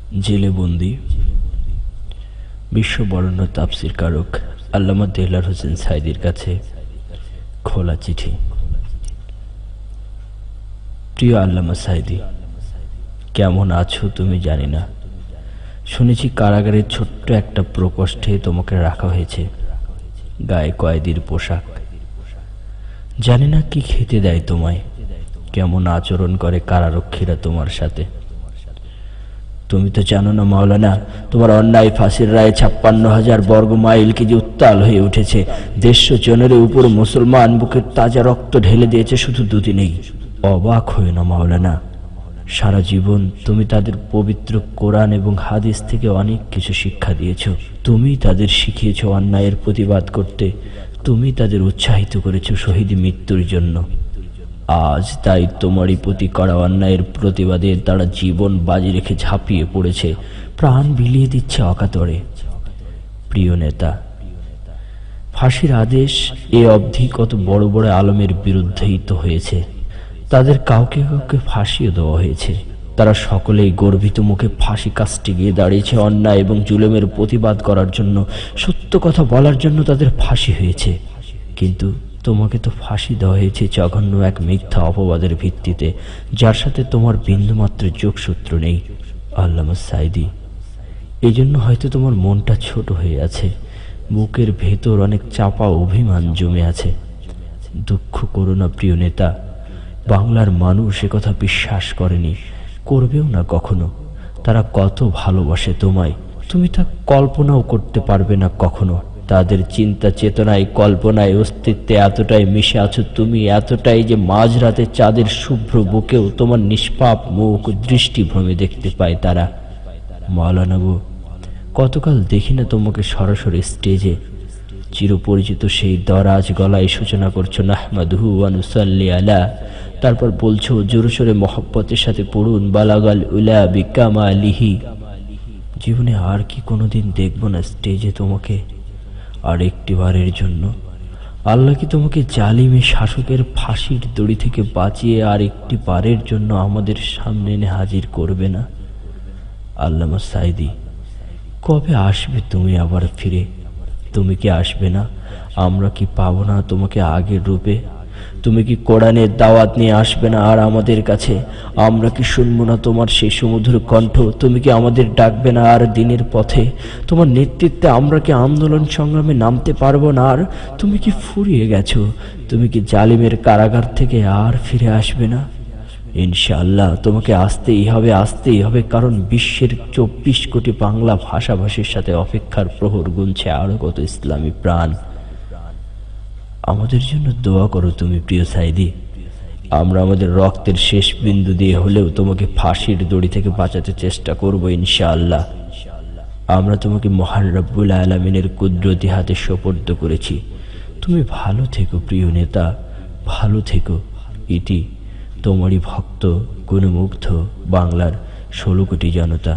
জেলে বন্দি বিশ্ব বরেণ্য তাফসির কারক আল্লামা দেলাওয়ার হোসেন সাঈদীর কাছে খোলা চিঠি। প্রিয় আল্লামা সাঈদী, কেমন আছো তুমি জানি না। শুনেছি কারাগারের ছোট্ট একটা প্রকোষ্ঠে তোমাকে রাখা হয়েছে, গায়ে কয়েদির পোশাক। জানি না কি খেতে দেয় তোমায়, কেমন আচরণ করে কারারক্ষীরা তোমার সাথে। তুমি তো জানো না মাওলানা, তোমার অন্যায় ফাঁসির রায়ে ৫৬,০০০ বর্গ মাইল কি যে উত্তাল হয়ে উঠেছে। ১৫০ জনের উপর মুসলমান বুকের তাজা রক্ত ঢেলে দিয়েছে শুধু দুদিনেই। অবাক হয়ে না মাওলানা, সারা জীবন তুমি তাদের পবিত্র কোরআন এবং হাদিস থেকে অনেক কিছু শিক্ষা দিয়েছ। তুমি তাদের শিখিয়েছ অন্যায়ের প্রতিবাদ করতে, তুমি তাদের উৎসাহিত করেছ শহীদ মৃত্যুর জন্য। আজ তাই তোমারই প্রতি করা অন্যায়ের প্রতিবাদে তারা জীবন বাজি রেখে ঝাঁপিয়ে পড়েছে, প্রাণ বিলিয়ে দিচ্ছে অকাতরে। প্রিয় নেতা, ফাঁসির আদেশ এ অবধি কত বড় বড় আলমের বিরুদ্ধেই তো হয়েছে, তাদের কাউকে কাউকে ফাঁসিও দেওয়া হয়েছে। তারা সকলেই গর্বিত মুখে ফাঁসি কাস্টে গিয়ে দাঁড়িয়েছে অন্যায় এবং জুলুমের প্রতিবাদ করার জন্য, সত্য কথা বলার জন্য তাদের ফাঁসি হয়েছে। কিন্তু তোমাকে তো ফাঁসি দেওয়া হয়েছে জঘন্য এক মিথ্যা অপবাদের ভিত্তিতে, যার সাথে তোমার বিন্দুমাত্র যোগসূত্র নেই। আল্লামা সাঈদী, এই জন্য হয়তো তোমার মনটা ছোট হয়ে আছে, বুকের ভেতর অনেক চাপা অভিমান জমে আছে। দুঃখ করো না প্রিয় নেতা, বাংলার মানুষ একথা বিশ্বাস করেনি, করবেও না কখনো। তারা কত ভালোবাসে তোমায়, তুমি তা কল্পনাও করতে পারবে না কখনো। তাদের চিন্তা চেতনায়, কল্পনায়, অস্তিত্বে এতটাই মিশে আছো তুমি, এতটাই যে মাঝরাতে চাঁদের শুভ্র বুকেও তোমার নিষ্পাপ মুখ দৃষ্টিভ্রমে দেখতে পায় তারা। মাওলানা গো, কতকাল দেখি না তোমাকে সরাসরি স্টেজে। চিরপরিচিত সেই দরাজ গলায় সূচনা করছো নাহমাদুহু ওয়া নুসাল্লি আলা, তারপর বলছো জোরে সোরে মহব্বতের সাথে পড়ুন বালাগাল উলা বিকামালিহি। জীবনে আর কি কোনোদিন দেখব না স্টেজে তোমাকে? আর একটি বারের জন্য আল্লাহ কি তোমাকে জালিমে শাসকের ফাঁসির দড়ি থেকে বাঁচিয়ে আর একটি বারের জন্য আমাদের সামনে এনে হাজির করবে না? আল্লামা সাঈদী, কবে আসবে তুমি আবার ফিরে? তুমি কি আসবে না? আমরা কি পাবো না তোমাকে আগের রূপে? তুমি কি কোরআনের দাওয়াত নিয়ে আসবে না আর আমাদের কাছে? আমরা কি শুনবো না তোমার সেই সুমধুর কণ্ঠ? তুমি কি আমাদের ডাকবে না আর দিনের পথে? তোমার নেতৃত্বে আমরা কি আন্দোলন সংগ্রামে নামতে পারবো না আর? তুমি কি ফুরিয়ে গেছো? তুমি কি জালিমের কারাগার থেকে আর ফিরে আসবে না? ইনশাআল্লাহ তোমাকে আসতেই হবে, আসতেই হবে, কারণ বিশ্বের ২৪ কোটি বাংলা ভাষাভাষীর সাথে অপেক্ষার প্রহর গুনছে আরো কত ইসলামী প্রাণ। আমাদের জন্য দোয়া করো তুমি প্রিয় সাঈদী। আমরা আমাদের রক্তের শেষ বিন্দু দিয়ে হলেও তোমাকে ফাঁসির দড়ি থেকে বাঁচাতে চেষ্টা করব ইনশাআল্লাহ। আমরা তোমাকে মহান রব্বুল আলামিনের কুদরতি হাতে সোপর্দ করেছি। তুমি ভালো থেকো প্রিয় নেতা, ভালো থেকো। ইতি তোমারই ভক্ত গুণমুগ্ধ বাংলার ১৬ কোটি জনতা।